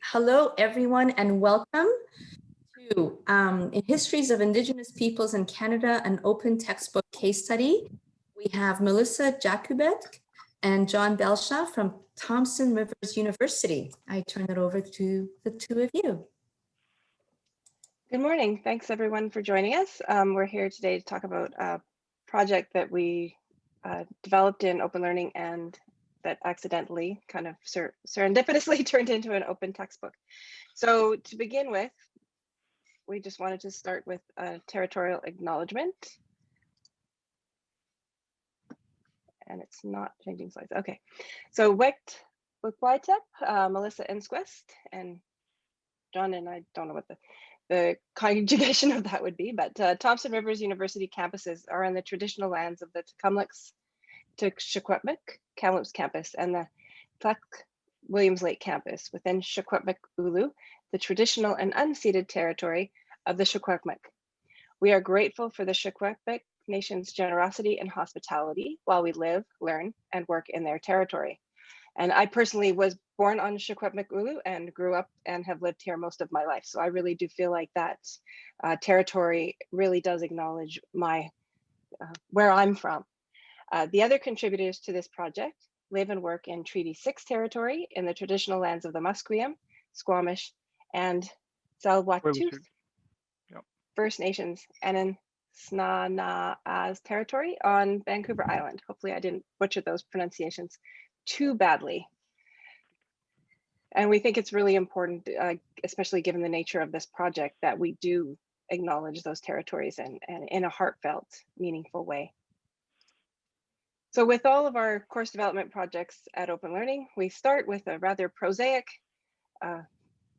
Hello, everyone, and welcome to Histories of Indigenous Peoples in Canada, an open textbook case study. We have Melissa Jakubek and John Belshaw from Thompson Rivers University. I turn it over to the two of you. Good morning. Thanks, everyone, for joining us. We're here today to talk about a project that we developed in open learning and that accidentally, kind of serendipitously turned into an open textbook. So to begin with, we just wanted to start with a territorial acknowledgement. And it's not changing slides. Okay. So Wikwitep, Melissa Insquist, and John, and I don't know what the conjugation of that would be, but Thompson Rivers University campuses are on the traditional lands of the Secwepemc Kamloops campus and the Tlek Williams Lake campus within Secwepemc Ulu, the traditional and unceded territory of the Secwepemc. We are grateful for the Secwepemc Nation's generosity and hospitality while we live, learn, and work in their territory. And I personally was born on Secwepemc Ulu and grew up and have lived here most of my life. So I really do feel like that territory really does acknowledge my where I'm from. The other contributors to this project live and work in Treaty 6 territory in the traditional lands of the Musqueam, Squamish, and Tsleil-Waututh First Nations, and in Snana's territory on Vancouver Island. Hopefully I didn't butcher those pronunciations too badly. And we think it's really important, especially given the nature of this project, that we do acknowledge those territories and in a heartfelt, meaningful way. So with all of our course development projects at Open Learning, we start with a rather prosaic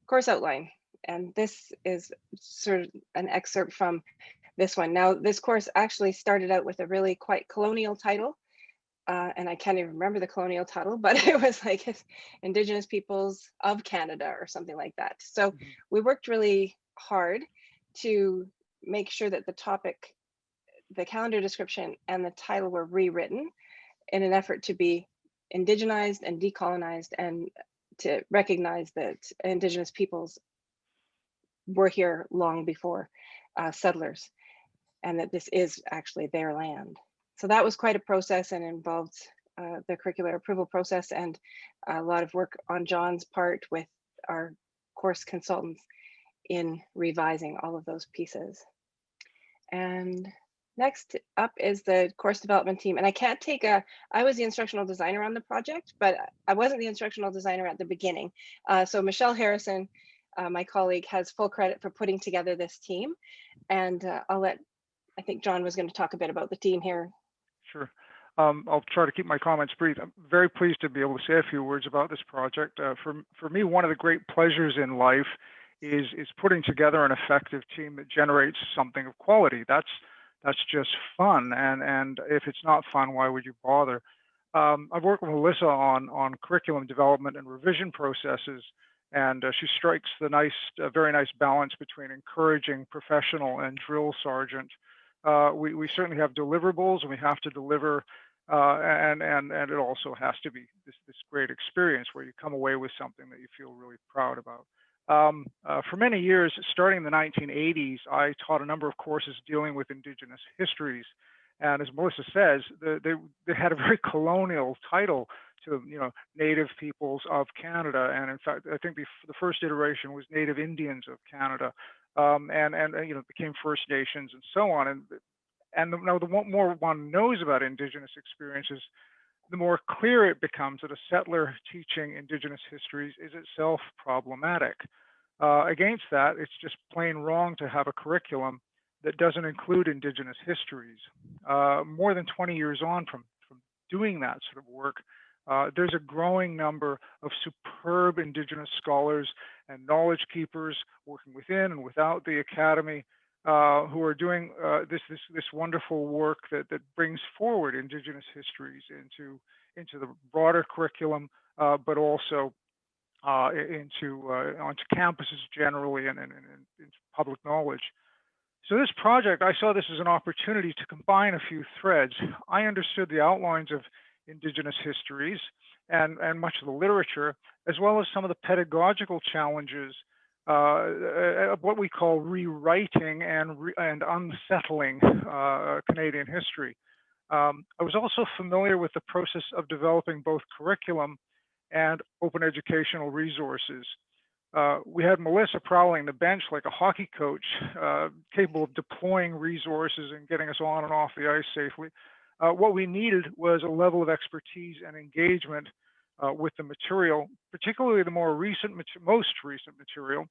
course outline. And this is sort of an excerpt from this one. Now, this course actually started out with a really quite colonial title. And I can't even remember the colonial title, but it was like Indigenous Peoples of Canada or something like that. So we worked really hard to make sure that the topic, the calendar description, and the title were rewritten in an effort to be indigenized and decolonized and to recognize that Indigenous peoples were here long before settlers and that this is actually their land. So that was quite a process and involved the curricular approval process and a lot of work on John's part with our course consultants in revising all of those pieces. And next up is the course development team. And I can't take I was the instructional designer on the project, but I wasn't the instructional designer at the beginning. So Michelle Harrison, my colleague, has full credit for putting together this team. And I think John was going to talk a bit about the team here. Sure. I'll try to keep my comments brief. I'm very pleased to be able to say a few words about this project. For me, one of the great pleasures in life is putting together an effective team that generates something of quality. That's just fun, and if it's not fun, why would you bother? I've worked with Melissa on curriculum development and revision processes, and she strikes the very nice balance between encouraging professional and drill sergeant. We certainly have deliverables, and we have to deliver, and it also has to be this great experience where you come away with something that you feel really proud about. For many years, starting in the 1980s, I taught a number of courses dealing with Indigenous histories, and as Melissa says, they had a very colonial title to Native Peoples of Canada, and in fact, I think the first iteration was Native Indians of Canada. And it became First Nations and so on. And the more one knows about Indigenous experiences, the more clear it becomes that a settler teaching Indigenous histories is itself problematic. Against that, it's just plain wrong to have a curriculum that doesn't include Indigenous histories. More than 20 years on from doing that sort of work, there's a growing number of superb Indigenous scholars and knowledge keepers working within and without the academy who are doing this wonderful work that brings forward Indigenous histories into the broader curriculum, but also onto campuses generally and into public knowledge. So this project, I saw this as an opportunity to combine a few threads. I understood the outlines of Indigenous histories and much of the literature, as well as some of the pedagogical challenges, what we call rewriting and unsettling Canadian history. I was also familiar with the process of developing both curriculum and open educational resources. We had Melissa prowling the bench like a hockey coach, capable of deploying resources and getting us on and off the ice safely. What we needed was a level of expertise and engagement with the material, particularly the most recent material,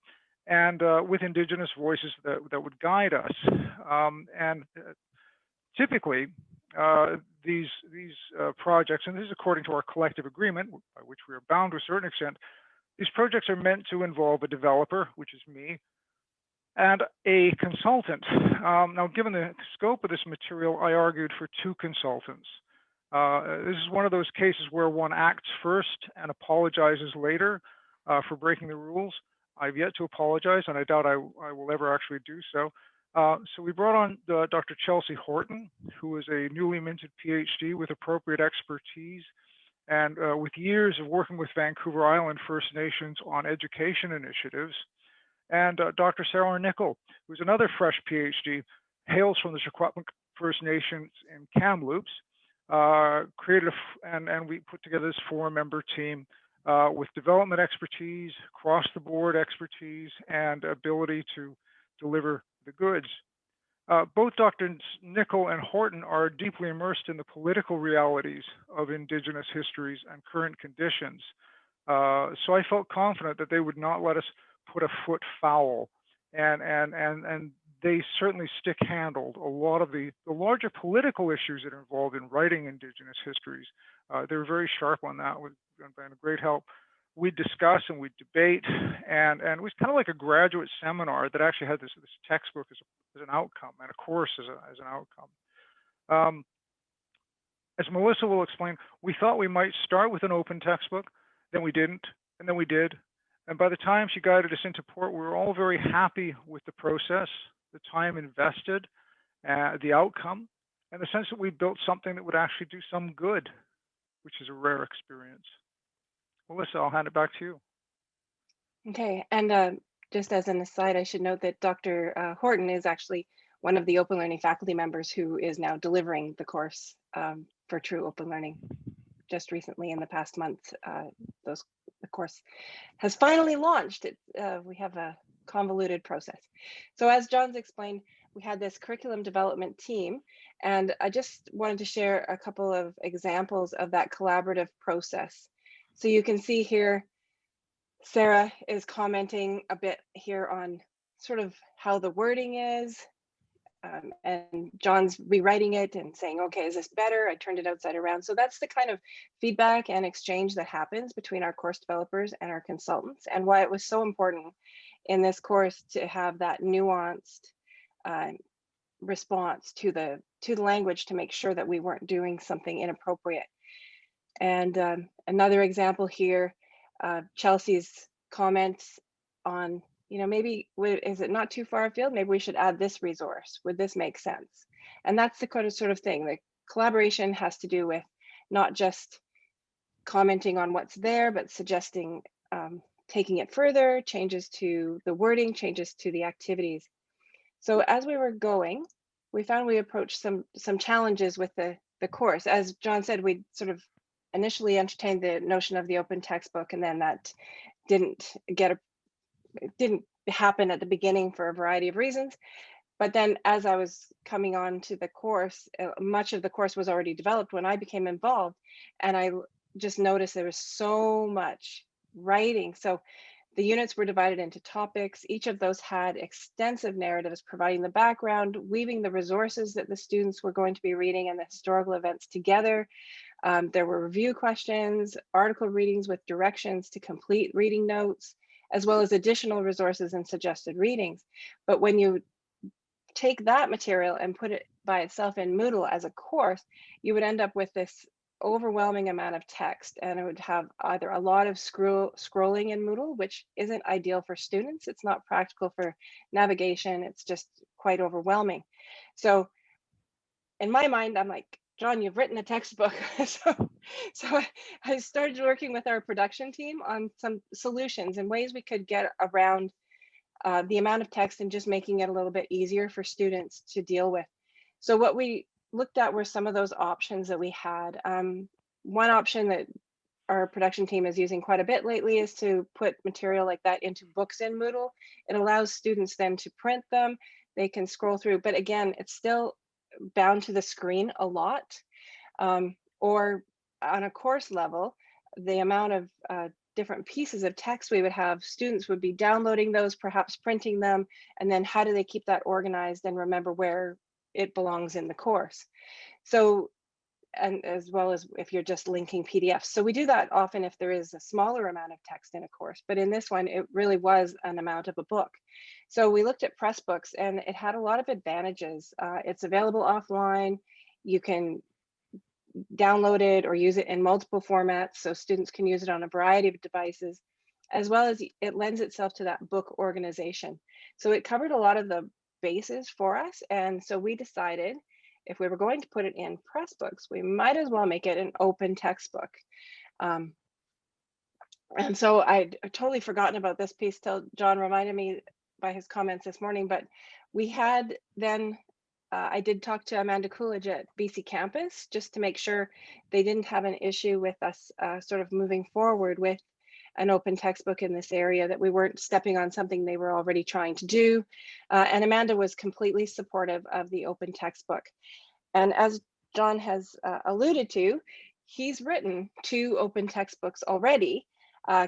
and with Indigenous voices that would guide us. Typically, these projects, and this is according to our collective agreement, by which we are bound to a certain extent, these projects are meant to involve a developer, which is me, and a consultant. Now, given the scope of this material, I argued for 2 consultants. This is one of those cases where one acts first and apologizes later for breaking the rules. I've yet to apologize, and I doubt I will ever actually do so. So we brought on Dr. Chelsea Horton, who is a newly minted PhD with appropriate expertise and with years of working with Vancouver Island First Nations on education initiatives, and Dr. Sarah Nickel, who's another fresh PhD, hails from the Secwepemc First Nations in Kamloops, created and we put together this 4-member team with development expertise, across-the-board expertise, and ability to deliver the goods. Both Drs. Nickel and Horton are deeply immersed in the political realities of Indigenous histories and current conditions. So I felt confident that they would not let us put a foot foul, and they certainly stick-handled a lot of the larger political issues that are involved in writing Indigenous histories. They were very sharp on that, with been a great help. We'd discuss and we'd debate, and it was kind of like a graduate seminar that actually had this textbook as an outcome and a course as an outcome. As Melissa will explain, we thought we might start with an open textbook, then we didn't, and then we did. And by the time she guided us into port, we were all very happy with the process, the time invested, the outcome, and the sense that we built something that would actually do some good, which is a rare experience. Melissa, I'll hand it back to you. Okay, and just as an aside, I should note that Dr. Horton is actually one of the Open Learning faculty members who is now delivering the course for True Open Learning. Just recently, in the past month, the course has finally launched. We have a convoluted process. So as John's explained, we had this curriculum development team, and I just wanted to share a couple of examples of that collaborative process. So you can see here, Sarah is commenting a bit here on sort of how the wording is, and John's rewriting it and saying, okay, is this better? I turned it outside around. So that's the kind of feedback and exchange that happens between our course developers and our consultants, and why it was so important in this course to have that nuanced response to the language to make sure that we weren't doing something inappropriate. And another example here, Chelsea's comments on, maybe is it not too far afield? Maybe we should add this resource. Would this make sense? And that's the kind of sort of thing. The collaboration has to do with not just commenting on what's there, but suggesting taking it further, changes to the wording, changes to the activities. So as we were going, we found we approached some challenges with the course. As John said, we sort of initially entertained the notion of the open textbook, and then that didn't happen at the beginning for a variety of reasons. But then as I was coming on to the course, much of the course was already developed when I became involved, and I just noticed there was so much writing. So the units were divided into topics. Each of those had extensive narratives providing the background, weaving the resources that the students were going to be reading and the historical events together. There were review questions, article readings with directions to complete reading notes, as well as additional resources and suggested readings. But when you take that material and put it by itself in Moodle as a course, you would end up with this overwhelming amount of text, and it would have either a lot of scrolling in Moodle, which isn't ideal for students. It's not practical for navigation. It's just quite overwhelming. So in my mind, I'm like, John, you've written a textbook. so I started working with our production team on some solutions and ways we could get around the amount of text and just making it a little bit easier for students to deal with. So what we looked at were some of those options that we had. One option that our production team is using quite a bit lately is to put material like that into books in Moodle. It allows students then to print them. They can scroll through, but again, it's still bound to the screen a lot. Or on a course level, the amount of different pieces of text we would have, students would be downloading those, perhaps printing them, and then how do they keep that organized and remember where it belongs in the course? So, and as well as if you're just linking PDFs. So we do that often if there is a smaller amount of text in a course, but in this one, it really was an amount of a book. So we looked at Pressbooks and it had a lot of advantages. It's available offline. You can download it or use it in multiple formats so students can use it on a variety of devices, as well as it lends itself to that book organization. So it covered a lot of the bases for us. And so we decided if we were going to put it in Pressbooks, we might as well make it an open textbook. And so I'd totally forgotten about this piece till John reminded me by his comments this morning, but we had then I did talk to Amanda Coolidge at BC Campus just to make sure they didn't have an issue with us sort of moving forward with an open textbook in this area, that we weren't stepping on something they were already trying to do. And Amanda was completely supportive of the open textbook. And as John has alluded to, he's written 2 open textbooks already,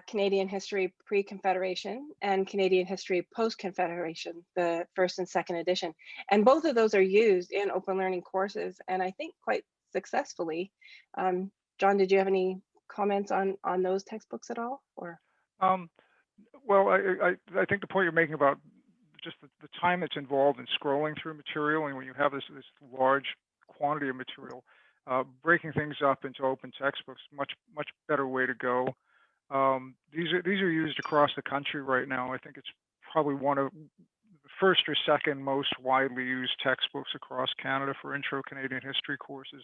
Canadian History Pre-Confederation and Canadian History Post-Confederation, the first and second edition. And both of those are used in open learning courses, and I think quite successfully. John, did you have any comments on those textbooks at all? Or Well, I think the point you're making about just the time that's involved in scrolling through material, and when you have this large quantity of material, breaking things up into open textbooks, much better way to go. These are used across the country right now. I think it's probably one of the first or second most widely used textbooks across Canada for intro Canadian history courses,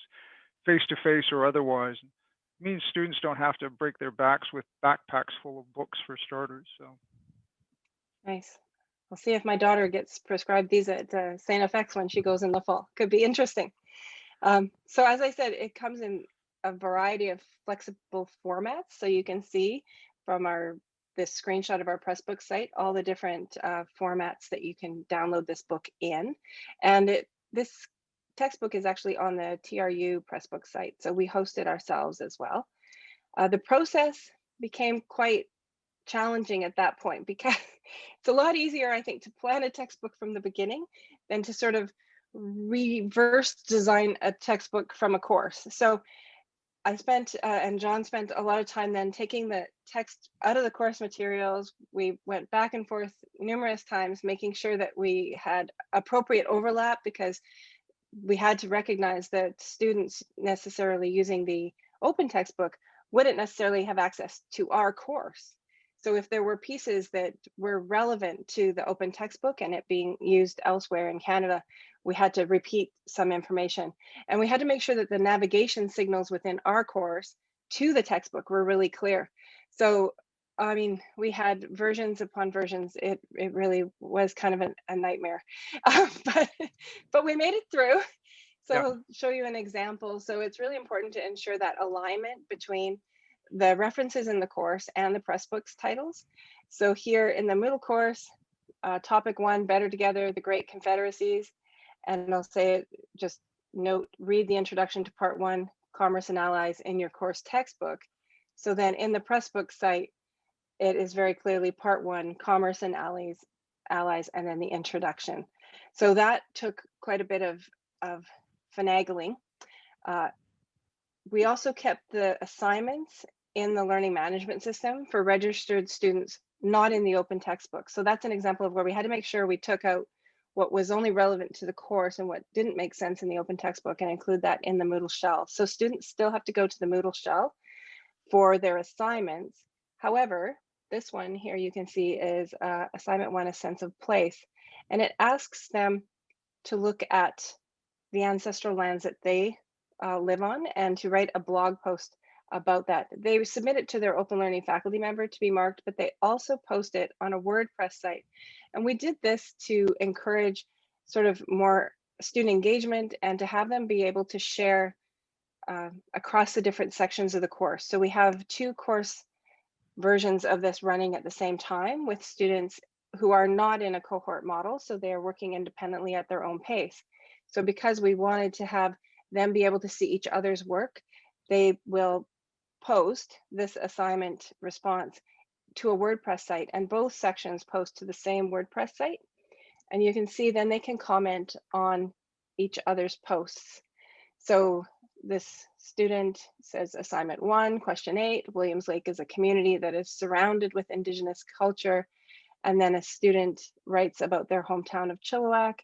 face-to-face or otherwise. It means students don't have to break their backs with backpacks full of books for starters. So nice. I'll see if my daughter gets prescribed these at St. FX when she goes in the fall. Could be interesting. So as I said, it comes in a variety of flexible formats. So you can see from this screenshot of our Pressbook site, all the different formats that you can download this book in. And this textbook is actually on the TRU Pressbook site. So we host it ourselves as well. The process became quite challenging at that point because it's a lot easier, I think, to plan a textbook from the beginning than to sort of reverse design a textbook from a course. So I spent and John spent a lot of time then taking the text out of the course materials. We went back and forth numerous times, making sure that we had appropriate overlap, because we had to recognize that students necessarily using the open textbook wouldn't necessarily have access to our course. So if there were pieces that were relevant to the open textbook and it being used elsewhere in Canada, we had to repeat some information. And we had to make sure that the navigation signals within our course to the textbook were really clear. So, I mean, we had versions upon versions. It really was kind of a nightmare, but we made it through. So yeah. I'll show you an example. So it's really important to ensure that alignment between the references in the course and the Pressbooks titles. So here in the Moodle course, topic 1, Better Together, the Great Confederacies. And I'll say, just note, read the introduction to part 1, Commerce and Allies, in your course textbook. So then in the Pressbooks site, it is very clearly part 1, Commerce and Allies, and then the introduction. So that took quite a bit of finagling. We also kept the assignments in the learning management system for registered students, not in the open textbook. So that's an example of where we had to make sure we took out what was only relevant to the course and what didn't make sense in the open textbook and include that in the Moodle shell. So students still have to go to the Moodle shell for their assignments. However, this one here you can see is assignment 1, a sense of place. And it asks them to look at the ancestral lands that they live on and to write a blog post about that. They submit it to their open learning faculty member to be marked, but they also post it on a WordPress site. And we did this to encourage sort of more student engagement and to have them be able to share across the different sections of the course. So we have 2 course versions of this running at the same time with students who are not in a cohort model, so they are working independently at their own pace. So because we wanted to have them be able to see each other's work, they will post this assignment response to a WordPress site, and both sections post to the same WordPress site. And you can see then they can comment on each other's posts. So this student says assignment 1, question 8, Williams Lake is a community that is surrounded with Indigenous culture. And then a student writes about their hometown of Chilliwack,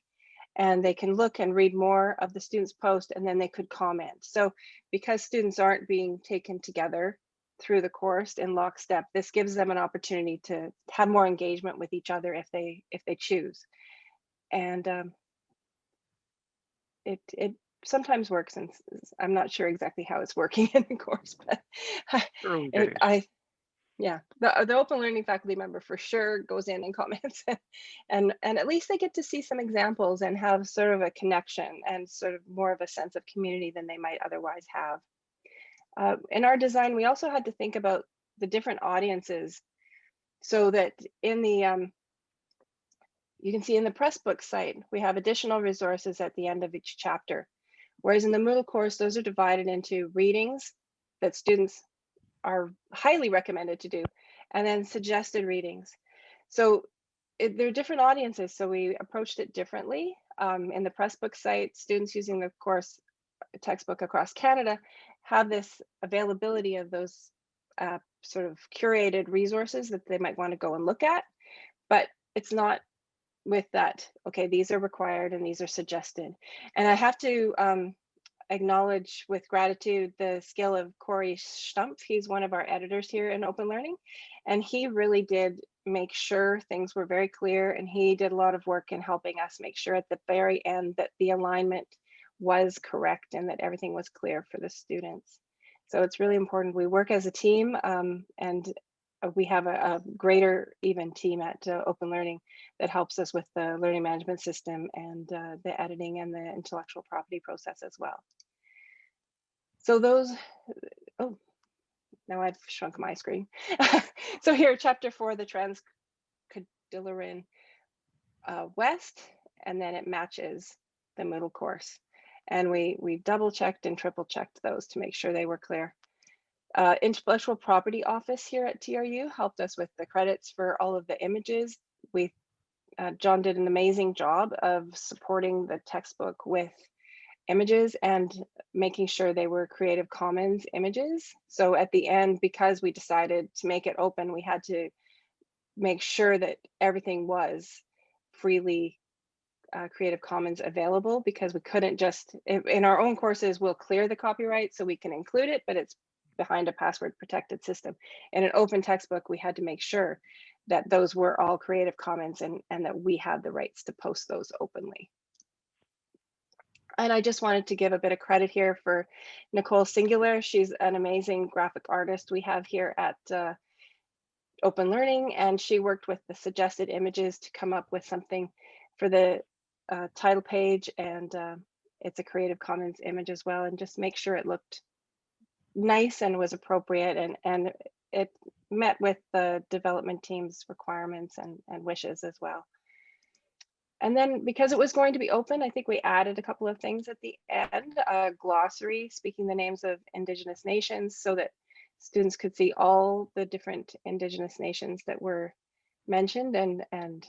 and they can look and read more of the student's post, and then they could comment. So because students aren't being taken together through the course in lockstep, this gives them an opportunity to have more engagement with each other if they choose. And it sometimes works, and I'm not sure exactly how it's working in the course, but yeah, the open learning faculty member for sure goes in and comments, and at least they get to see some examples and have sort of a connection and sort of more of a sense of community than they might otherwise have. In our design, we also had to think about the different audiences, so that in the you can see in the Pressbook site, we have additional resources at the end of each chapter. Whereas in the Moodle course, those are divided into readings that students are highly recommended to do, and then suggested readings. So there are different audiences, so we approached it differently. In the Pressbook site, students using the course textbook across Canada have this availability of those sort of curated resources that they might want to go and look at, but it's not with that, okay, these are required and these are suggested. And I have to acknowledge with gratitude the skill of Corey Stumpf. He's one of our editors here in Open Learning, and he really did make sure things were very clear, and he did a lot of work in helping us make sure at the very end that the alignment was correct and that everything was clear for the students. So it's really important we work as a team, and we have a greater even team at Open Learning that helps us with the learning management system and the editing and the intellectual property process as well. So those, oh, now I've shrunk my screen. So here, chapter 4, the Trans-Cadillaran West, and then it matches the Moodle course. And we double checked and triple checked those to make sure they were clear. Intellectual Property Office here at TRU helped us with the credits for all of the images. John did an amazing job of supporting the textbook with images and making sure they were Creative Commons images. So at the end, because we decided to make it open, we had to make sure that everything was freely Creative Commons available, because we couldn't just, in our own courses, we'll clear the copyright so we can include it, but it's behind a password protected system. In an open textbook, we had to make sure that those were all Creative Commons and that we had the rights to post those openly. And I just wanted to give a bit of credit here for Nicole Singular. She's an amazing graphic artist we have here at Open Learning, and she worked with the suggested images to come up with something for the title page, and it's a Creative Commons image as well, and just make sure it looked nice and was appropriate, and it met with the development team's requirements and wishes as well. And then because it was going to be open, I think we added a couple of things at the end, a glossary speaking the names of Indigenous nations so that students could see all the different Indigenous nations that were mentioned and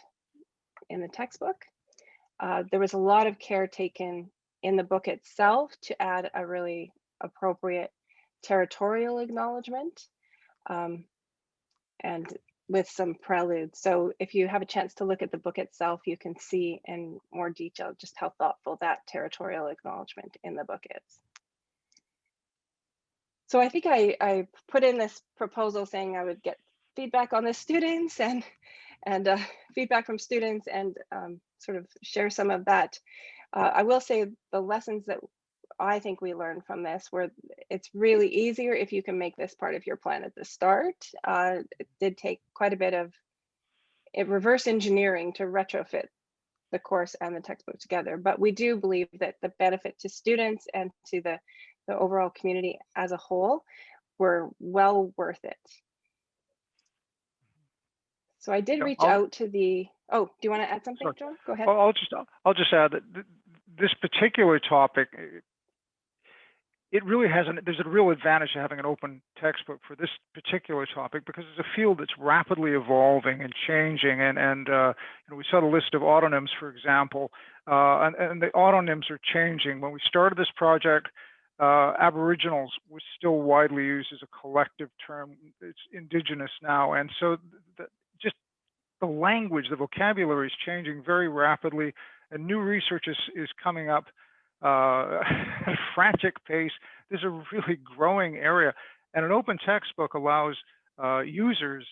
in the textbook. There was a lot of care taken in the book itself to add a really appropriate territorial acknowledgement and with some prelude. So if you have a chance to look at the book itself, you can see in more detail just how thoughtful that territorial acknowledgement in the book is. So I think I put in this proposal saying I would get feedback on the students and feedback from students and sort of share some of that. I will say the lessons that I think we learned from this, where it's really easier if you can make this part of your plan at the start. It did take quite a bit of reverse engineering to retrofit the course and the textbook together, but we do believe that the benefit to students and to the overall community as a whole were well worth it. So I did reach out to the, oh, do you want to add something, John? Go ahead. I'll just add that this particular topic, it really has there's a real advantage to having an open textbook for this particular topic, because it's a field that's rapidly evolving and changing. And we saw the list of autonyms, for example, and the autonyms are changing. When we started this project, Aboriginals was still widely used as a collective term. It's Indigenous now, and so just the language, the vocabulary is changing very rapidly, and new research is coming up at a frantic pace. There's a really growing area, and an open textbook allows users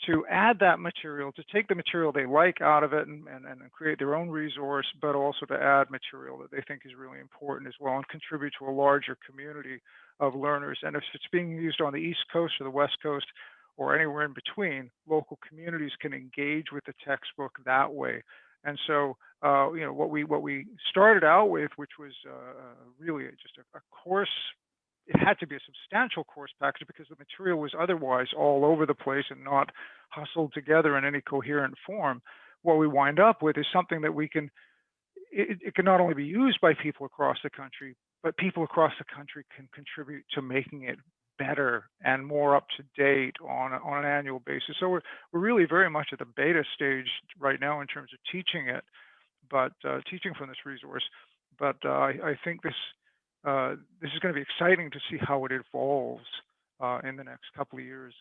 to add that material, to take the material they like out of it and create their own resource, but also to add material that they think is really important as well and contribute to a larger community of learners. And if it's being used on the East Coast or the West Coast or anywhere in between, local communities can engage with the textbook that way. And so, what we started out with, which was really just a course, it had to be a substantial course package because the material was otherwise all over the place and not hustled together in any coherent form. What we wind up with is something that it can not only be used by people across the country, but people across the country can contribute to making it better and more up to date on an annual basis. So we're really very much at the beta stage right now in terms of teaching it, but teaching from this resource. But I think this is going to be exciting to see how it evolves in the next couple of years.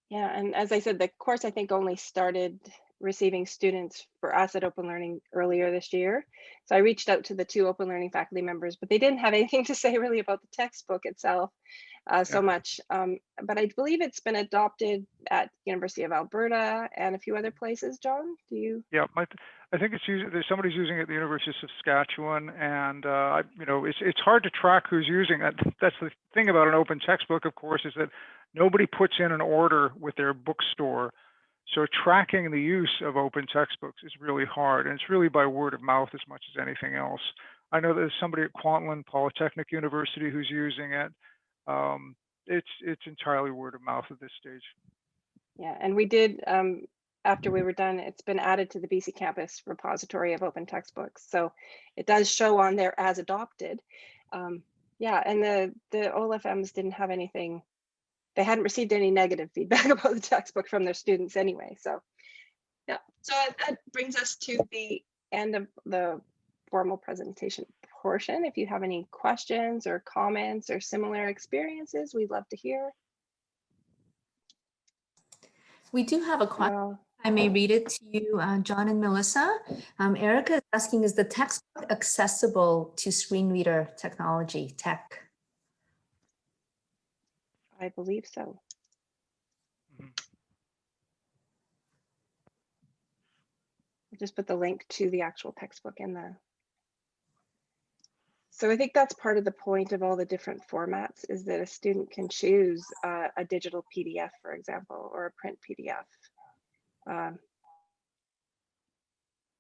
Yeah, and as I said, the course I think only started receiving students for us at Open Learning earlier this year. So I reached out to the 2 Open Learning faculty members, but they didn't have anything to say really about the textbook itself so much. But I believe it's been adopted at University of Alberta and a few other places. John, do you? Yeah, I think there's somebody's using it at the University of Saskatchewan, and it's hard to track who's using it. That's the thing about an open textbook, of course, is that nobody puts in an order with their bookstore. So tracking the use of open textbooks is really hard, and it's really by word of mouth as much as anything else. I know there's somebody at Kwantlen Polytechnic University who's using it. It's entirely word of mouth at this stage. Yeah, and we did, after we were done, it's been added to the BC Campus repository of open textbooks. So it does show on there as adopted. Yeah, and the OLFMs didn't have anything. They hadn't received any negative feedback about the textbook from their students anyway. So yeah, so that brings us to the end of the formal presentation portion. If you have any questions or comments or similar experiences, we'd love to hear. We do have a question. I may read it to you, John and Melissa. Erica is asking, is the textbook accessible to screen reader technology, tech? I believe so. Mm-hmm. I'll just put the link to the actual textbook in there. So I think that's part of the point of all the different formats, is that a student can choose a digital PDF, for example, or a print PDF.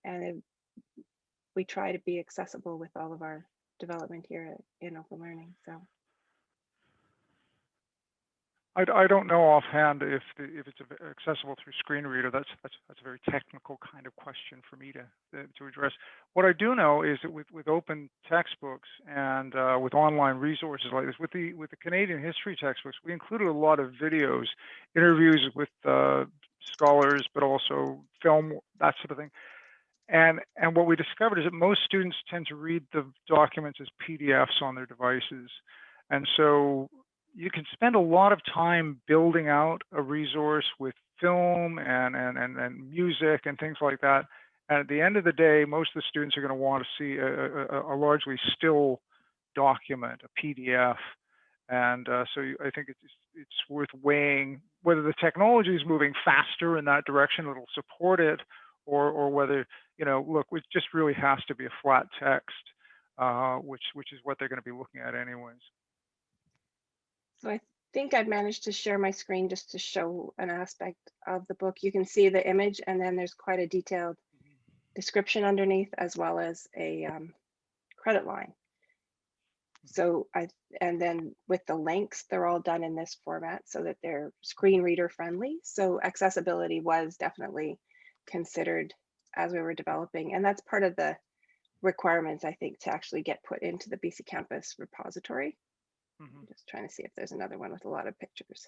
And we try to be accessible with all of our development here in Open Learning. So I don't know offhand if it's accessible through screen reader. That's a very technical kind of question for me to address. What I do know is that with open textbooks and with online resources like this, with the Canadian history textbooks, we included a lot of videos, interviews with scholars, but also film, that sort of thing. And what we discovered is that most students tend to read the documents as PDFs on their devices, and so you can spend a lot of time building out a resource with film and music and things like that. And at the end of the day, most of the students are going to want to see a largely still document, a PDF. And so I think it's worth weighing whether the technology is moving faster in that direction, it'll support it, or whether, look, it just really has to be a flat text. which is what they're going to be looking at anyways. So I think I've managed to share my screen just to show an aspect of the book. You can see the image, and then there's quite a detailed description underneath, as well as a credit line. So and then with the links, they're all done in this format so that they're screen reader friendly. So accessibility was definitely considered as we were developing. And that's part of the requirements, I think, to actually get put into the BC Campus repository. I'm just trying to see if there's another one with a lot of pictures.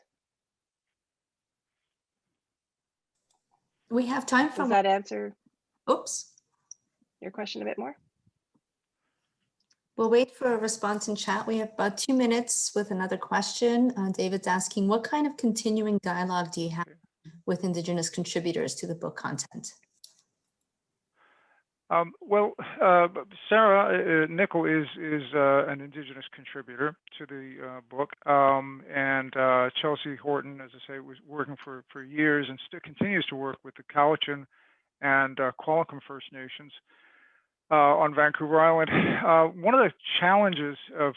We have time for. Does that answer Oops. your question a bit more? We'll wait for a response in chat. We have about 2 minutes with another question. David's asking, what kind of continuing dialogue do you have with Indigenous contributors to the book content? Well, Sarah Nickel is an Indigenous contributor to the book, and Chelsea Horton, as I say, was working for years and still continues to work with the Cowichan and Qualicum First Nations on Vancouver Island. One of the challenges of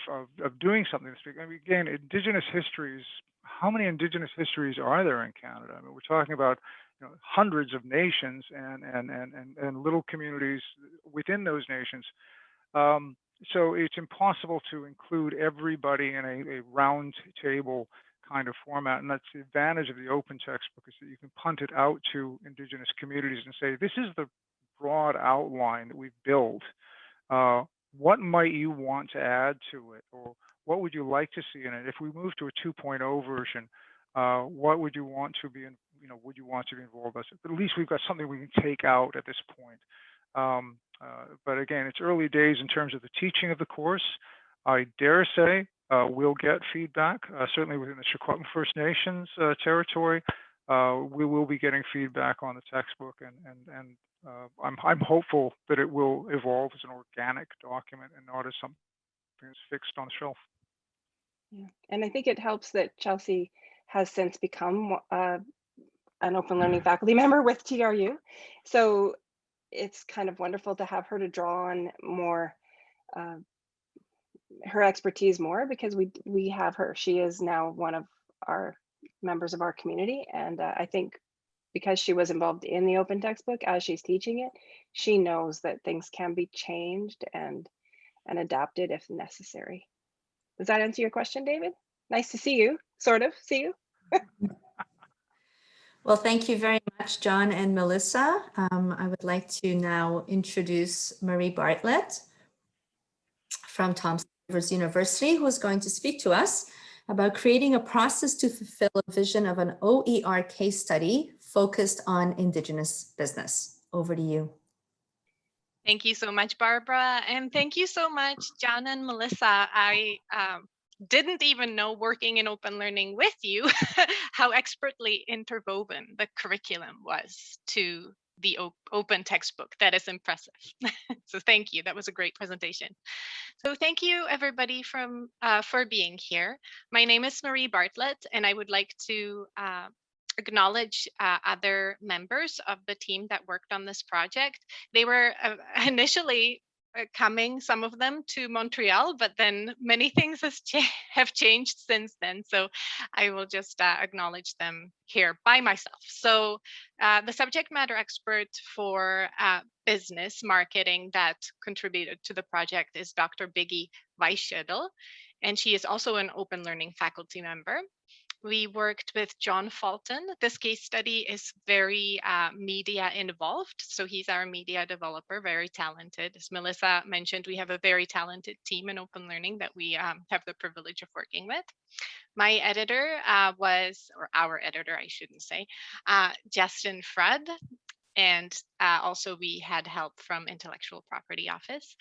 doing something this big, I mean, again, Indigenous histories. How many Indigenous histories are there in Canada? I mean, we're talking about hundreds of nations and little communities within those nations. So it's impossible to include everybody in a round table kind of format, and that's the advantage of the open textbook, is that you can punt it out to Indigenous communities and say, this is the broad outline that we've built. What might you want to add to it, or what would you like to see in it? If we move to a 2.0 version, what would you want to be in? Would you want to be involved? But at least we've got something we can take out at this point. But again, it's early days in terms of the teaching of the course. I dare say we'll get feedback, certainly within the Secwepemc First Nations territory. We will be getting feedback on the textbook, and I'm hopeful that it will evolve as an organic document and not as something that's fixed on the shelf. Yeah, and I think it helps that Chelsea has since become an open learning faculty member with TRU. So it's kind of wonderful to have her to draw on more, her expertise more, because we have her. She is now one of our members of our community. And I think because she was involved in the open textbook as she's teaching it, she knows that things can be changed and adapted if necessary. Does that answer your question, David? Nice to see you, sort of see you. Well, thank you very much, John and Melissa. I would like to now introduce Marie Bartlett from Thompson Rivers University, who is going to speak to us about creating a process to fulfill a vision of an OER case study focused on Indigenous business. Over to you. Thank you so much, Barbara. And thank you so much, John and Melissa. I didn't even know, working in open learning with you, how expertly interwoven the curriculum was to the open textbook. That is impressive. So thank you. That was a great presentation. So thank you, everybody, for being here. My name is Marie Bartlett, and I would like to acknowledge other members of the team that worked on this project. They were initially coming, some of them, to Montreal, but then many things have changed since then. So I will just acknowledge them here by myself. So the subject matter expert for business marketing that contributed to the project is Dr. Biggie Weisschedel, and she is also an open learning faculty member. We worked with John Fulton. This case study is very media involved. So he's our media developer, very talented. As Melissa mentioned, we have a very talented team in open learning that we have the privilege of working with. My editor or our editor, I shouldn't say, Justin Frudd. And also we had help from Intellectual Property Office,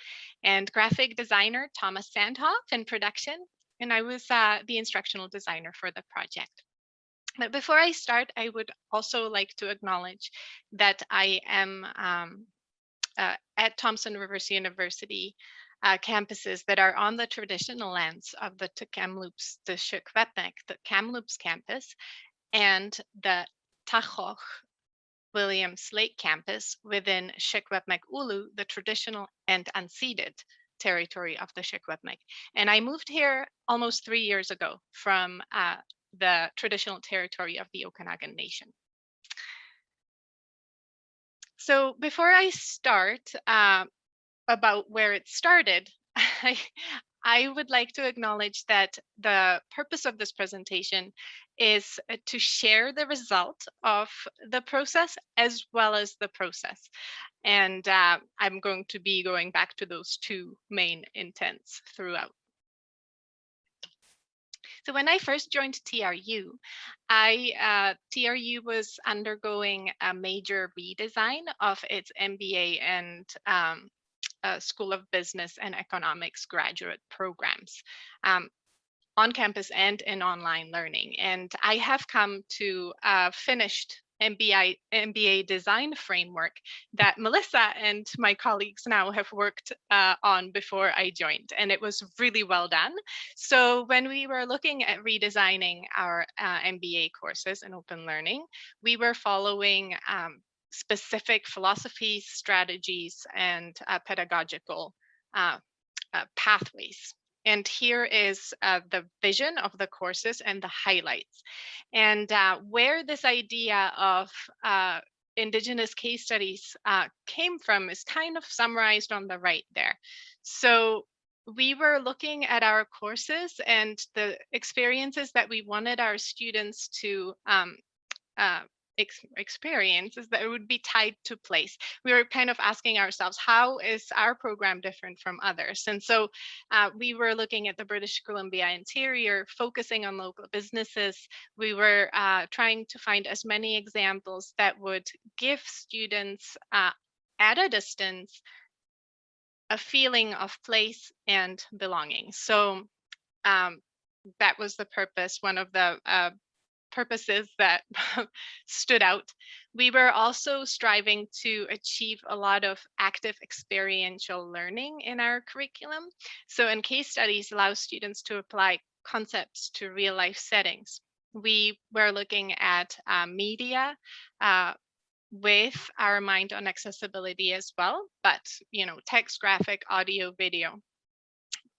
and graphic designer Thomas Sandhoff in production. And I was the instructional designer for the project. But before I start, I would also like to acknowledge that I am at Thompson Rivers University campuses that are on the traditional lands of the Kamloops, the Secwepemc, the Kamloops campus, and the Tachoch Williams Lake campus within Secwepemc Ulu, the traditional and unceded territory of the Secwepemc. And I moved here almost 3 years ago from the traditional territory of the Okanagan Nation. So before I start about where it started, I would like to acknowledge that the purpose of this presentation is to share the result of the process as well as the process. And I'm going to be going back to those two main intents throughout. So when I first joined TRU, TRU was undergoing a major redesign of its MBA and School of Business and Economics graduate programs on campus and in online learning. And I have come to a finished MBA design framework that Melissa and my colleagues now have worked on before I joined, and it was really well done. So when we were looking at redesigning our MBA courses in open learning, we were following specific philosophies, strategies, and pedagogical pathways. And here is the vision of the courses and the highlights. And where this idea of Indigenous case studies came from is kind of summarized on the right there. So we were looking at our courses and the experiences that we wanted our students to experiences that would be tied to place. We were kind of asking ourselves, how is our program different from others? And so we were looking at the British Columbia interior, focusing on local businesses. We were trying to find as many examples that would give students at a distance a feeling of place and belonging. So that was the purpose, one of the purposes that stood out. We were also striving to achieve a lot of active experiential learning in our curriculum. So in case studies allow students to apply concepts to real life settings. We were looking at media with our mind on accessibility as well, but text, graphic, audio, video.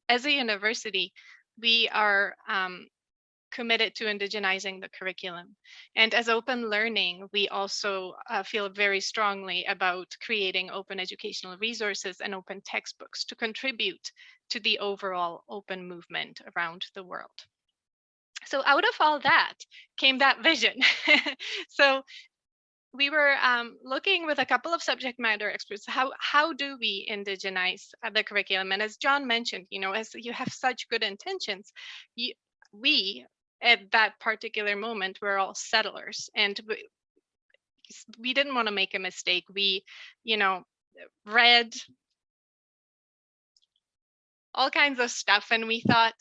As a university, we are committed to indigenizing the curriculum. And as open learning, we also feel very strongly about creating open educational resources and open textbooks to contribute to the overall open movement around the world. So out of all that came that vision. So we were looking with a couple of subject matter experts, how do we indigenize the curriculum? And as John mentioned, as you have such good intentions, we at that particular moment, we're all settlers, and we didn't want to make a mistake. We, read all kinds of stuff, and we thought,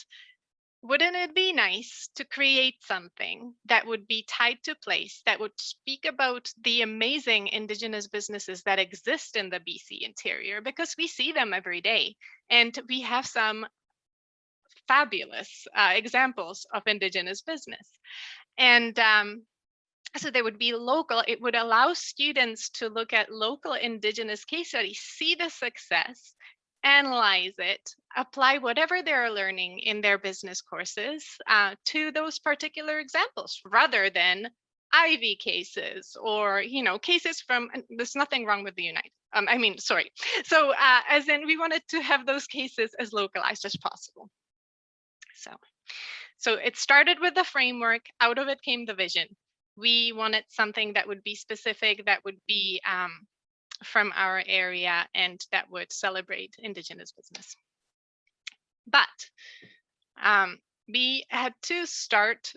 wouldn't it be nice to create something that would be tied to place, that would speak about the amazing Indigenous businesses that exist in the BC interior, because we see them every day, and we have some fabulous examples of Indigenous business. And so there would be local, it would allow students to look at local Indigenous case studies, see the success, analyze it, apply whatever they're learning in their business courses to those particular examples, rather than Ivy cases or, cases from, there's nothing wrong with the United. Sorry. So as in, we wanted to have those cases as localized as possible. So it started with the framework, out of it came the vision. We wanted something that would be specific, that would be from our area, and that would celebrate Indigenous business. But we had to start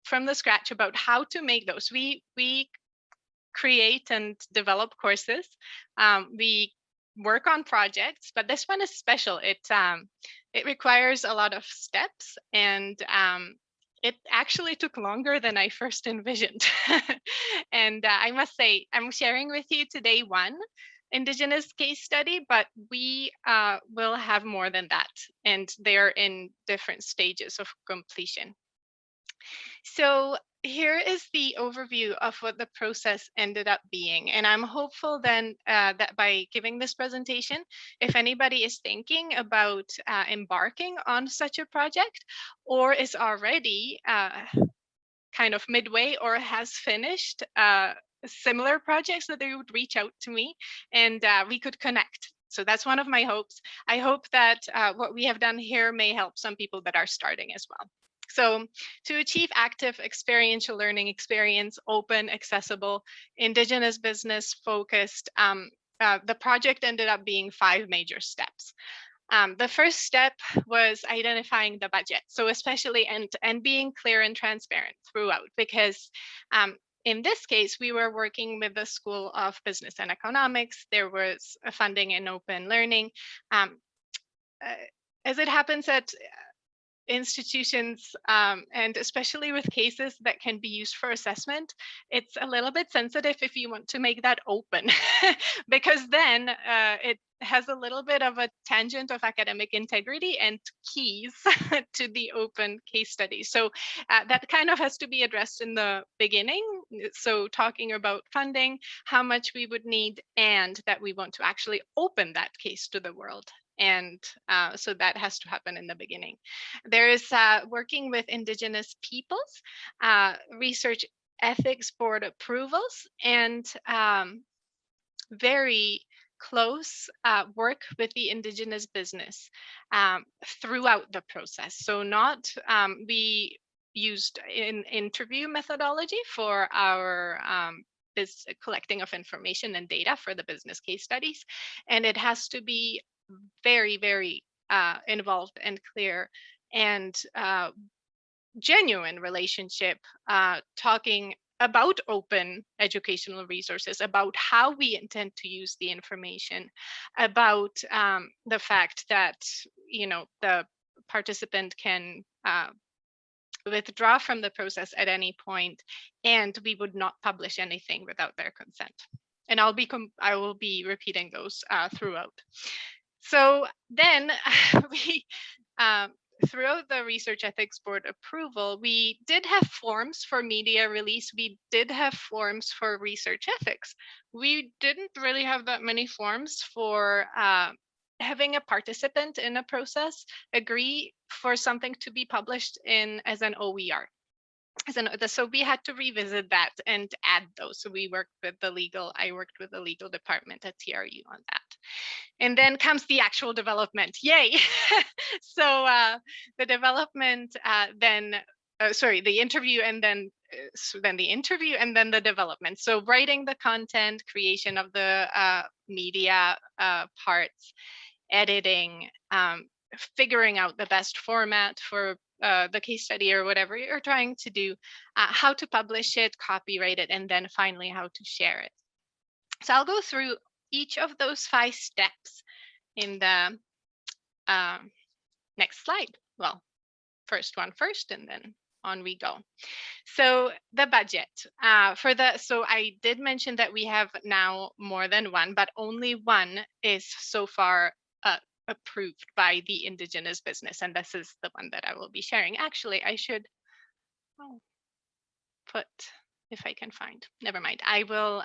from the scratch about how to make those. We create and develop courses. We work on projects, but this one is special. It requires a lot of steps, and it actually took longer than I first envisioned. And I must say, I'm sharing with you today one Indigenous case study, but we will have more than that, and they're in different stages of completion. So here is the overview of what the process ended up being. And I'm hopeful then that by giving this presentation, if anybody is thinking about embarking on such a project or is already kind of midway or has finished similar projects, that they would reach out to me and we could connect. So that's one of my hopes. I hope that what we have done here may help some people that are starting as well. So to achieve active experiential learning experience, open, accessible, Indigenous business focused, the project ended up being 5 major steps. The first step was identifying the budget. So especially and being clear and transparent throughout, because in this case, we were working with the School of Business and Economics. There was a funding in open learning. As it happens at institutions, and especially with cases that can be used for assessment, it's a little bit sensitive if you want to make that open, because then it has a little bit of a tangent of academic integrity and keys to the open case study. So that kind of has to be addressed in the beginning. So talking about funding, how much we would need, and that we want to actually open that case to the world. And so that has to happen in the beginning. There is working with Indigenous peoples, research ethics board approvals, and very close work with the Indigenous business throughout the process. So not, we used an interview methodology for our collecting of information and data for the business case studies. And it has to be very, very involved and clear and genuine relationship, talking about open educational resources, about how we intend to use the information, about the fact that, you know, the participant can withdraw from the process at any point, and we would not publish anything without their consent. And I will be repeating those throughout. So then we, throughout the Research Ethics Board approval, we did have forms for media release. We did have forms for research ethics. We didn't really have that many forms for having a participant in a process agree for something to be published in as an OER. So we had to revisit that and add those. So I worked with the legal department at TRU on that. And then comes the actual development. Yay! So the development, the interview, and then the interview, and then the development. So writing the content, creation of the media parts, editing, figuring out the best format for the case study or whatever you're trying to do, how to publish it, copyright it, and then finally how to share it. So I'll go through each of those 5 steps in the next slide. Well, first one first, and then on we go. So the budget so I did mention that we have now more than one, but only one is so far approved by the Indigenous business, and this is the one that I will be sharing. Actually, I should put, if I can find, never mind. I will,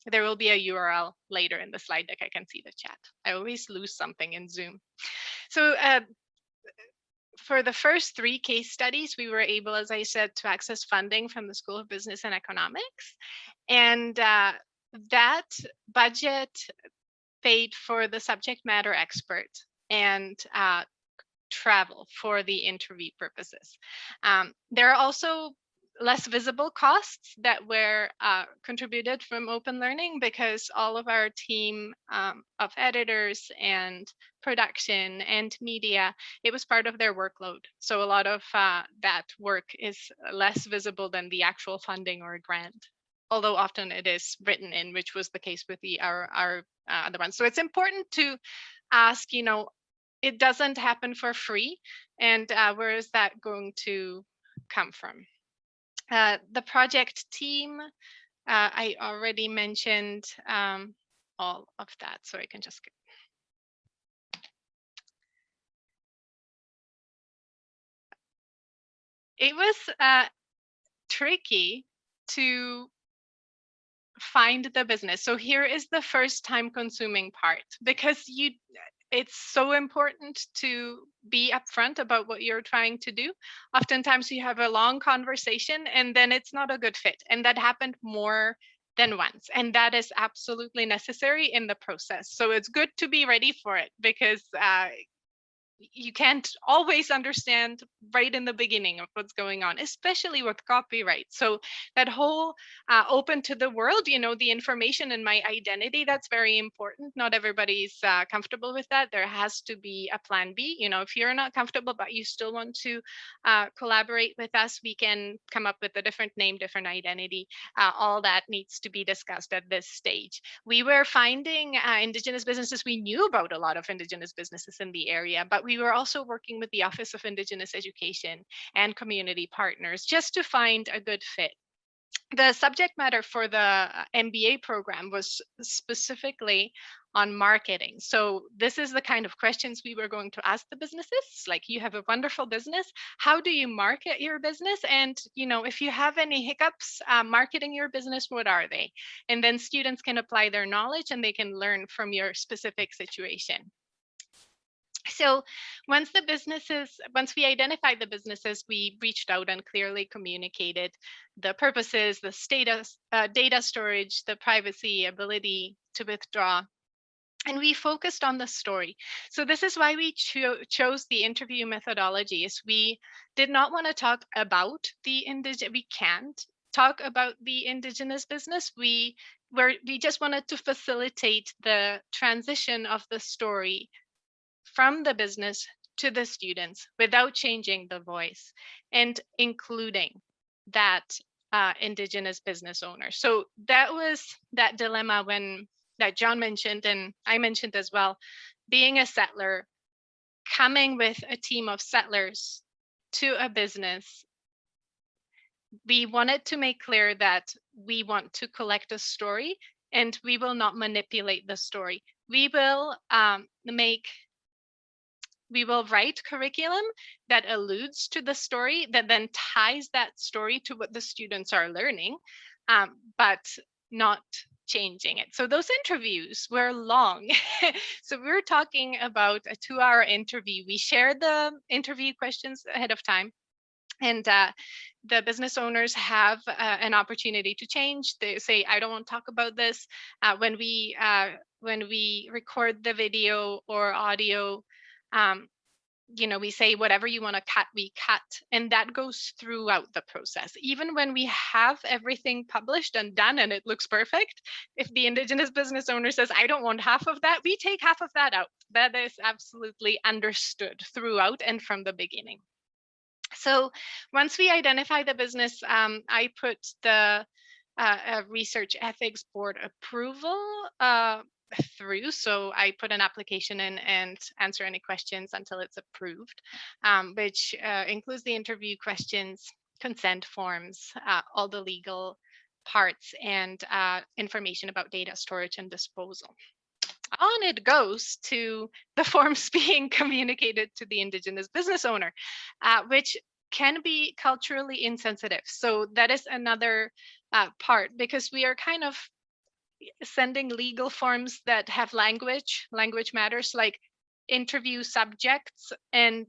there will be a URL later in the slide deck. I can see the chat. I always lose something in Zoom. So for the first 3 case studies, we were able, as I said, to access funding from the School of Business and Economics. And that budget paid for the subject matter expert and travel for the interview purposes. There are also less visible costs that were contributed from open learning, because all of our team of editors and production and media, it was part of their workload. So a lot of that work is less visible than the actual funding or grant, although often it is written in, which was the case with our other ones. So it's important to ask, you know, it doesn't happen for free, and where is that going to come from? The project team, I already mentioned all of that, so I can just go. It was tricky to find the business. So here is the first time consuming part, because it's so important to be upfront about what you're trying to do. Oftentimes you have a long conversation and then it's not a good fit. And that happened more than once. And that is absolutely necessary in the process. So it's good to be ready for it, because you can't always understand right in the beginning of what's going on, especially with copyright. So that whole open to the world, the information and my identity, that's very important. Not everybody's comfortable with that. There has to be a plan B. If you're not comfortable, but you still want to collaborate with us, we can come up with a different name, different identity. All that needs to be discussed at this stage. We were finding Indigenous businesses. We knew about a lot of Indigenous businesses in the area, but we were also working with the Office of Indigenous Education and community partners just to find a good fit. The subject matter for the MBA program was specifically on marketing. So this is the kind of questions we were going to ask the businesses. Like, you have a wonderful business. How do you market your business? And, if you have any hiccups marketing your business, what are they? And then students can apply their knowledge and they can learn from your specific situation. So once we identified the businesses, we reached out and clearly communicated the purposes, the status, data storage, the privacy, ability to withdraw, and we focused on the story. So this is why we chose the interview methodology. Is we did not want to talk about we can't talk about the Indigenous business. We just wanted to facilitate the transition of the story from the business to the students without changing the voice, and including that Indigenous business owner. So that was that dilemma that John mentioned, and I mentioned as well, being a settler, coming with a team of settlers to a business. We wanted to make clear that we want to collect a story and we will not manipulate the story. We will write curriculum that alludes to the story, that then ties that story to what the students are learning, but not changing it. So those interviews were long. So we were talking about a 2-hour interview. We shared the interview questions ahead of time, and the business owners have an opportunity to change. They say, I don't want to talk about this. When we record the video or audio, we say whatever you want to cut, we cut. And that goes throughout the process. Even when we have everything published and done and it looks perfect, if the Indigenous business owner says, I don't want half of that, we take half of that out. That is absolutely understood throughout and from the beginning. So once we identify the business, I put the research ethics board approval through. So I put an application in and answer any questions until it's approved, which includes the interview questions, consent forms, all the legal parts, and information about data storage and disposal. On it goes to the forms being communicated to the Indigenous business owner, which can be culturally insensitive. So that is another part, because we are kind of sending legal forms that have language matters, like interview subjects. And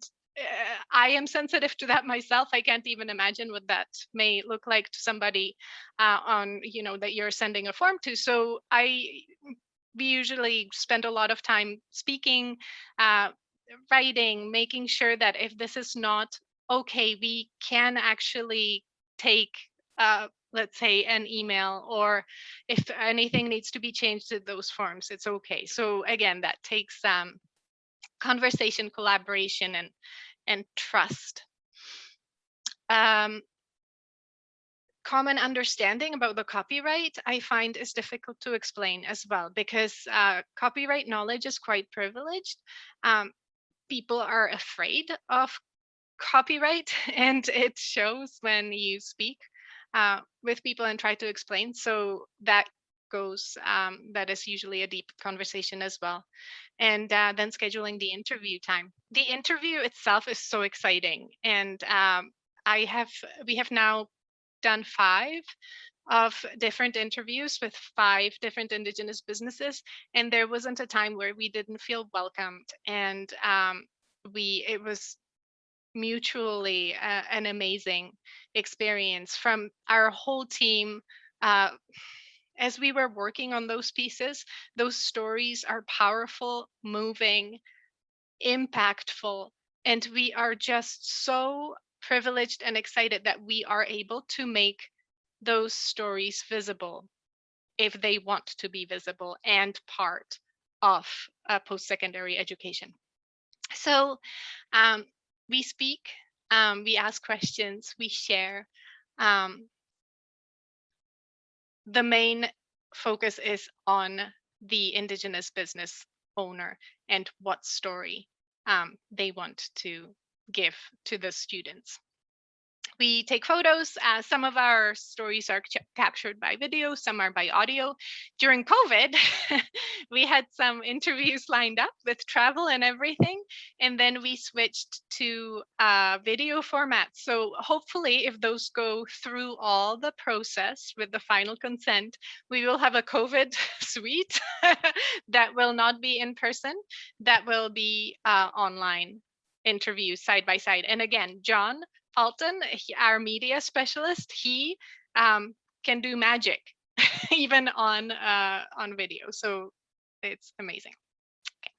I am sensitive to that myself. I can't even imagine what that may look like to somebody that you're sending a form to. So we usually spend a lot of time speaking, writing, making sure that if this is not okay, we can actually take, let's say, an email, or if anything needs to be changed to those forms, it's okay. So again, that takes conversation, collaboration, and trust. Common understanding about the copyright, I find, is difficult to explain as well, because copyright knowledge is quite privileged. People are afraid of copyright, and it shows when you speak with people and try to explain. So that is usually a deep conversation as well. And then scheduling the interview time. The interview itself is so exciting, and we have now done 5 of different interviews with 5 different Indigenous businesses, and there wasn't a time where we didn't feel welcomed. And it was mutually an amazing experience from our whole team. As we were working on those pieces, those stories are powerful, moving, impactful, and we are just so privileged and excited that we are able to make those stories visible if they want to be visible and part of post-secondary education. So we speak, we ask questions, we share. The main focus is on the Indigenous business owner and what story they want to give to the students. We take photos. Some of our stories are captured by video, some are by audio. During COVID, we had some interviews lined up with travel and everything, and then we switched to video format. So hopefully, if those go through all the process with the final consent, we will have a COVID suite that will not be in person, that will be online interviews side by side. And again, John Alton, our media specialist, he can do magic even on video. So it's amazing. Okay.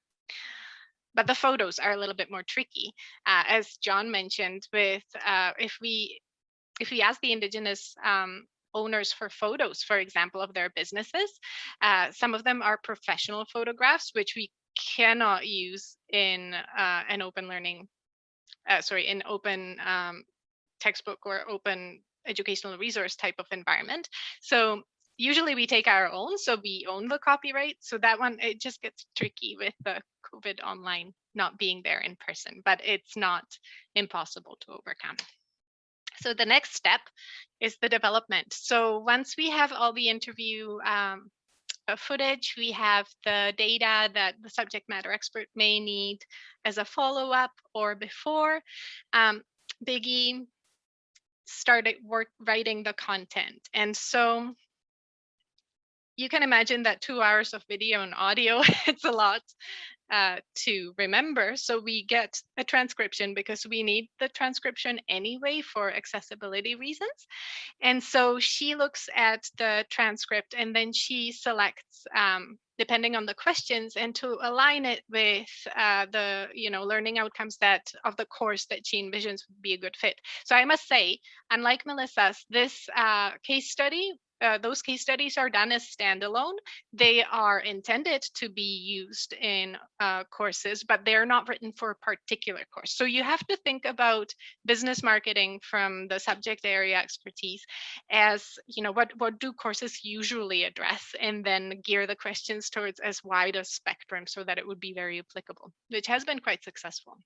But the photos are a little bit more tricky, as John mentioned. With if we ask the Indigenous owners for photos, for example, of their businesses, some of them are professional photographs, which we cannot use in an open learning. In open textbook or open educational resource type of environment. So usually we take our own, so we own the copyright. So that one, it just gets tricky with the COVID online not being there in person, but it's not impossible to overcome. So the next step is the development. So once we have all the interview footage, we have the data that the subject matter expert may need as a follow-up or before, Biggie started writing the content. And so you can imagine that 2 hours of video and audio, it's a lot to remember. So we get a transcription because we need the transcription anyway for accessibility reasons. And so she looks at the transcript and then she selects, depending on the questions, and to align it with the learning outcomes that of the course that she envisions would be a good fit. So I must say, unlike Melissa's, this case study, those case studies are done as standalone. They are intended to be used in courses, but they're not written for a particular course. So you have to think about business marketing from the subject area expertise as, what do courses usually address, and then gear the questions towards as wide a spectrum so that it would be very applicable, which has been quite successful.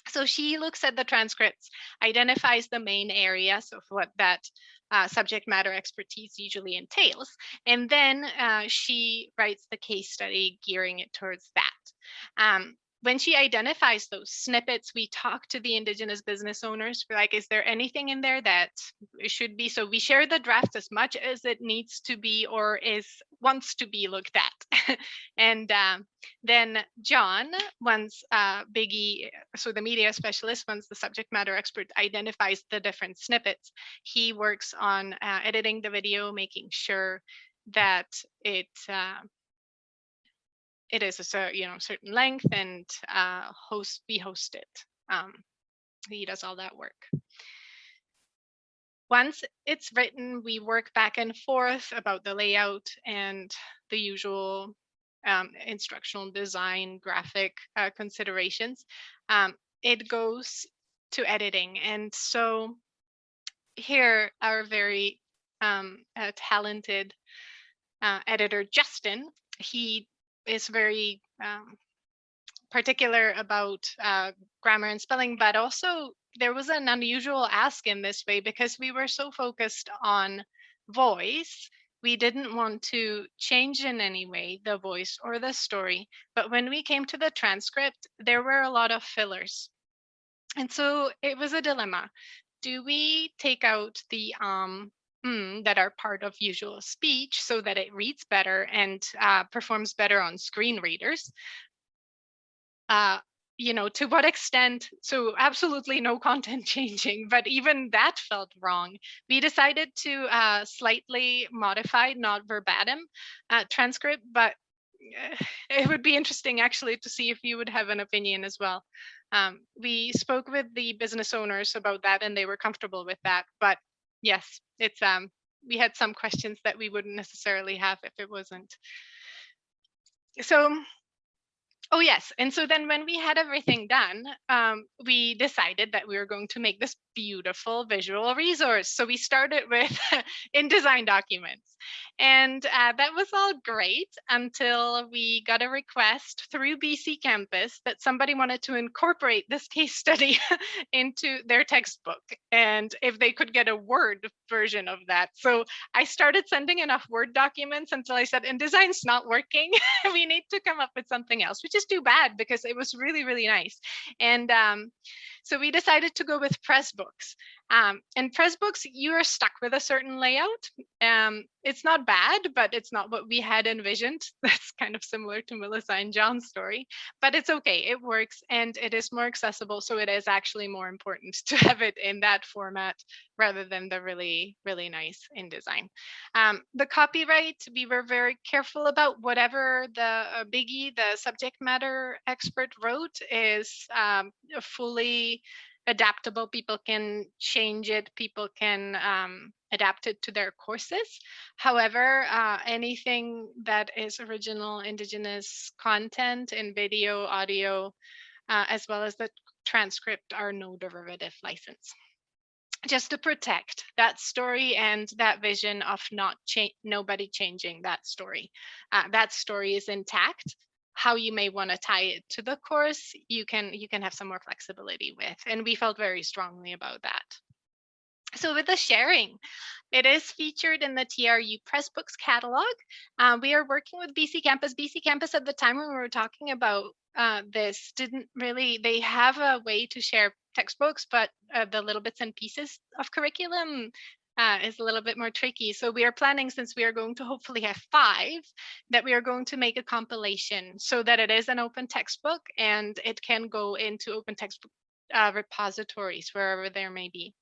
So she looks at the transcripts, identifies the main areas of what that subject matter expertise usually entails, and then she writes the case study gearing it towards that. When she identifies those snippets, we talk to the Indigenous business owners. We're like, is there anything in there that should be? So we share the draft as much as it needs to be or wants to be looked at. And then John, once Biggie, so the media specialist, once the subject matter expert identifies the different snippets, he works on editing the video, making sure that it is a certain length, and we host it. He does all that work. Once it's written, we work back and forth about the layout and the usual instructional design, graphic considerations. It goes to editing. And so here, our very talented editor, Justin, he is very particular about grammar and spelling, but also there was an unusual ask in this way because we were so focused on voice. We didn't want to change in any way the voice or the story. But when we came to the transcript, there were a lot of fillers. And so it was a dilemma. do we take out the that are part of usual speech so that it reads better and performs better on screen readers? To what extent? So absolutely no content changing, but even that felt wrong. We decided to slightly modify, not verbatim, transcript, but it would be interesting actually to see if you would have an opinion as well. We spoke with the business owners about that and they were comfortable with that, but yes, it's we had some questions that we wouldn't necessarily have if it wasn't. So oh, yes. And so then when we had everything done, we decided that we were going to make this beautiful visual resource. So we started with InDesign documents. And that was all great until we got a request through BC Campus that somebody wanted to incorporate this case study into their textbook. And if they could get a Word version of that. So I started sending enough Word documents until I said, InDesign's not working. We need to come up with something else, which is too bad because it was really, really nice. And so we decided to go with Pressbooks. And Pressbooks, you are stuck with a certain layout. It's not bad, but it's not what we had envisioned. That's kind of similar to Melissa and John's story, but it's okay. It works and it is more accessible. So it is actually more important to have it in that format rather than the really, really nice InDesign. The copyright, we were very careful about. Whatever the biggie, the subject matter expert wrote is fully adaptable. People can change it. People can adapt it to their courses. However, anything that is original Indigenous content in video, audio, as well as the transcript are no derivative license. Just to protect that story and that vision of nobody changing that story. That story is intact. How you may want to tie it to the course, you can have some more flexibility with, and we felt very strongly about that. So with the sharing, it is featured in the TRU Pressbooks catalog. We are working with BC Campus. BC Campus at the time when we were talking about this didn't really, they have a way to share textbooks, but the little bits and pieces of curriculum is a little bit more tricky. So we are planning, since we are going to hopefully have 5, that we are going to make a compilation so that it is an open textbook and it can go into open textbook repositories wherever there may be.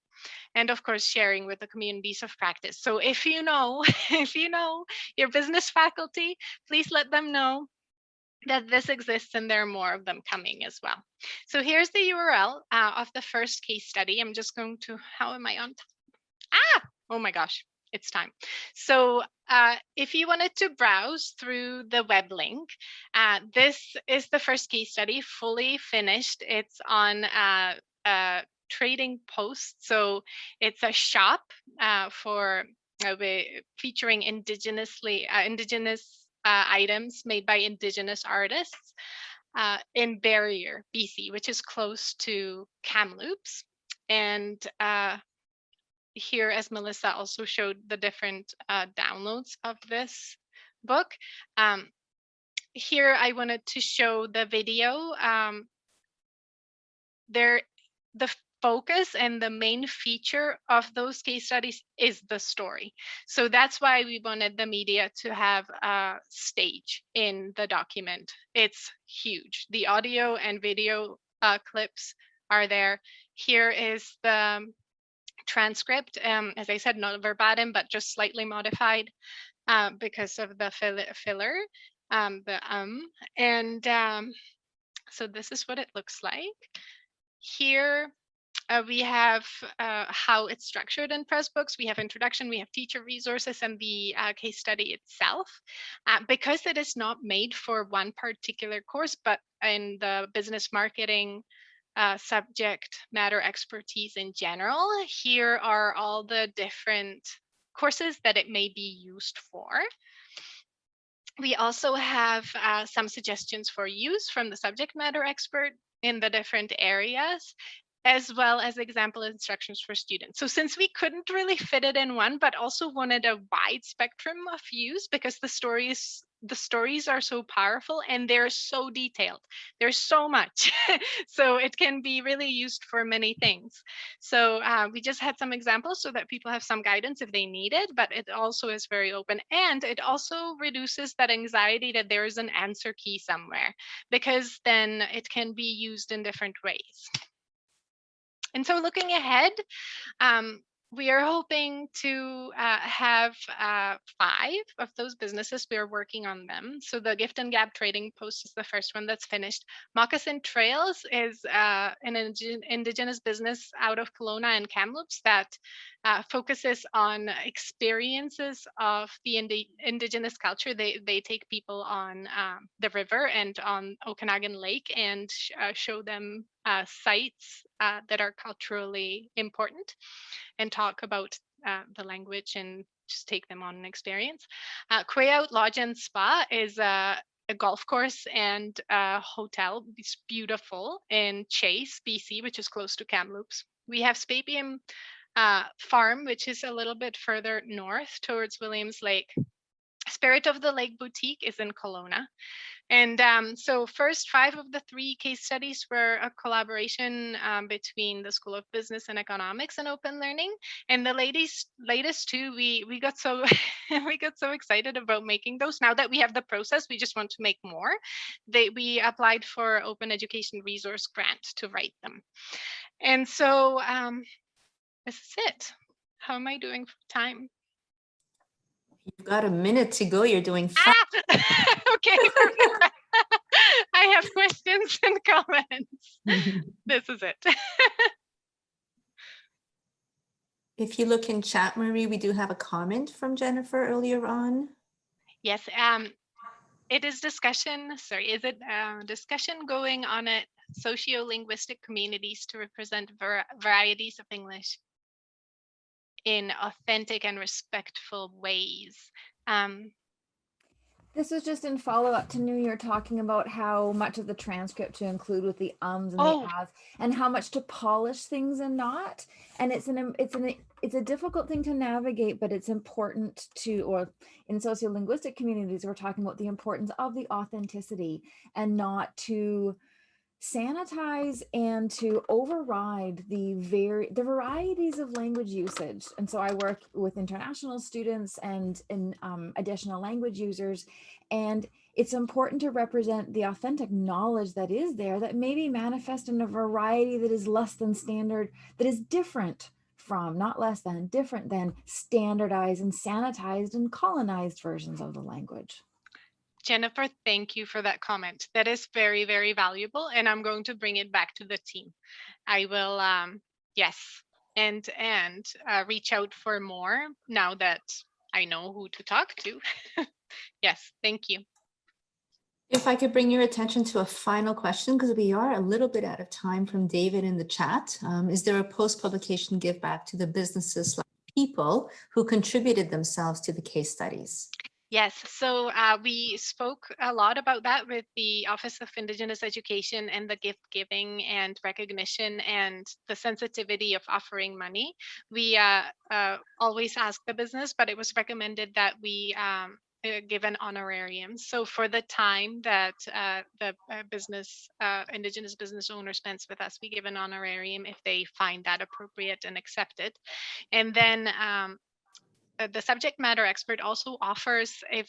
And of course, sharing with the communities of practice. So if you know, if you know your business faculty, please let them know that this exists and there are more of them coming as well. So here's the URL of the first case study. I'm just going to, how am I on time? Oh my gosh, it's time. So if you wanted to browse through the web link, this is the first case study, fully finished. It's on Trading Post. So it's a shop for featuring indigenous items made by Indigenous artists in Barrier, BC, which is close to Kamloops. And here, as Melissa also showed, the different downloads of this book. Here, I wanted to show the video. The focus and the main feature of those case studies is the story. So that's why we wanted the media to have a stage in the document. It's huge. The audio and video clips are there. Here is the transcript. As I said, not verbatim, but just slightly modified because of the filler, so this is what it looks like. Here we have how it's structured in Pressbooks. We have introduction, we have teacher resources, and the case study itself. Because it is not made for one particular course, but in the business marketing subject matter expertise in general, here are all the different courses that it may be used for. We also have some suggestions for use from the subject matter expert in the different areas, as well as example instructions for students. So since we couldn't really fit it in one, but also wanted a wide spectrum of use because the story is the stories are so powerful and they're so detailed. There's so much. So it can be really used for many things. So we just had some examples so that people have some guidance if they need it, but it also is very open. And it also reduces that anxiety that there is an answer key somewhere, because then it can be used in different ways. And so looking ahead, we are hoping to have 5 of those businesses. We are working on them. So the Gift and Gab Trading Post is the first one that's finished. Moccasin Trails is an Indigenous business out of Kelowna and Kamloops that focuses on experiences of the Indigenous culture. They take people on the river and on Okanagan Lake and show them sites that are culturally important, and talk about the language and just take them on an experience. Quay Out Lodge and Spa is a golf course and a hotel. It's beautiful in Chase, BC, which is close to Kamloops. We have Spapium Farm, which is a little bit further north towards Williams Lake. Spirit of the Lake Boutique is in Kelowna. And so first 5 of the 3 case studies were a collaboration between the School of Business and Economics and Open Learning. And the latest 2, we got so we got so excited about making those. Now that we have the process, we just want to make more. We applied for Open Education Resource Grant to write them. And so this is it. How am I doing for time? You've got a minute to go. You're doing fine. Okay. I have questions and comments. This is it. If you look in chat, Marie, we do have a comment from Jennifer earlier on. Yes, it is discussion. Sorry, is it discussion going on at socio-linguistic communities to represent varieties of English in authentic and respectful ways? This was just in follow-up to New Year, talking about how much of the transcript to include with the ums and the ahs, and how much to polish things and not. And it's a difficult thing to navigate, but it's important to, or in sociolinguistic communities, we're talking about the importance of the authenticity and not to sanitize and to override the varieties of language usage. And so I work with international students and additional language users, and it's important to represent the authentic knowledge that is there, that may be manifest in a variety that is less than standard, that is different from, not less than, different than standardized and sanitized and colonized versions of the language. Jennifer, thank you for that comment. That is very, very valuable, and I'm going to bring it back to the team. I will, yes, and reach out for more now that I know who to talk to. Yes, thank you. If I could bring your attention to a final question, because we are a little bit out of time, from David in the chat. Is there a post-publication give back to the businesses, people who contributed themselves to the case studies? Yes, so we spoke a lot about that with the Office of Indigenous Education and the gift giving and recognition and the sensitivity of offering money. We always ask the business, but it was recommended that we give an honorarium. So for the time that the Indigenous business owner spends with us, we give an honorarium if they find that appropriate and accepted. And then the subject matter expert also offers, if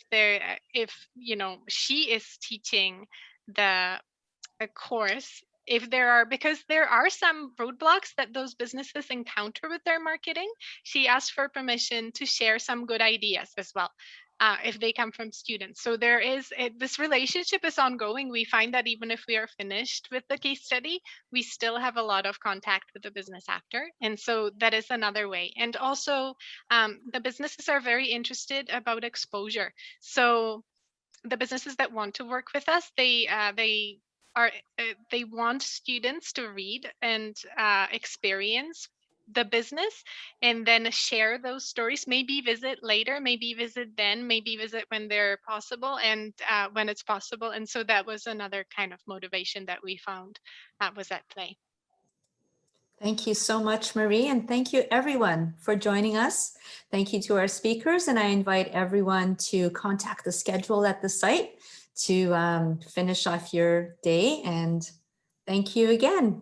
you know, she is teaching a course, if there are, because there are some roadblocks that those businesses encounter with their marketing, she asked for permission to share some good ideas as well, if they come from students. So there is this relationship is ongoing. We find that even if we are finished with the case study, we still have a lot of contact with the business after. And so that is another way. And also the businesses are very interested about exposure. So the businesses that want to work with us, they want students to read and experience the business and then share those stories, maybe visit later, maybe visit then, maybe visit when they're possible and when it's possible. And so that was another kind of motivation that we found was at play. Thank you so much, Marie, and thank you everyone for joining us. Thank you to our speakers, and I invite everyone to contact the schedule at the site to finish off your day, and thank you again.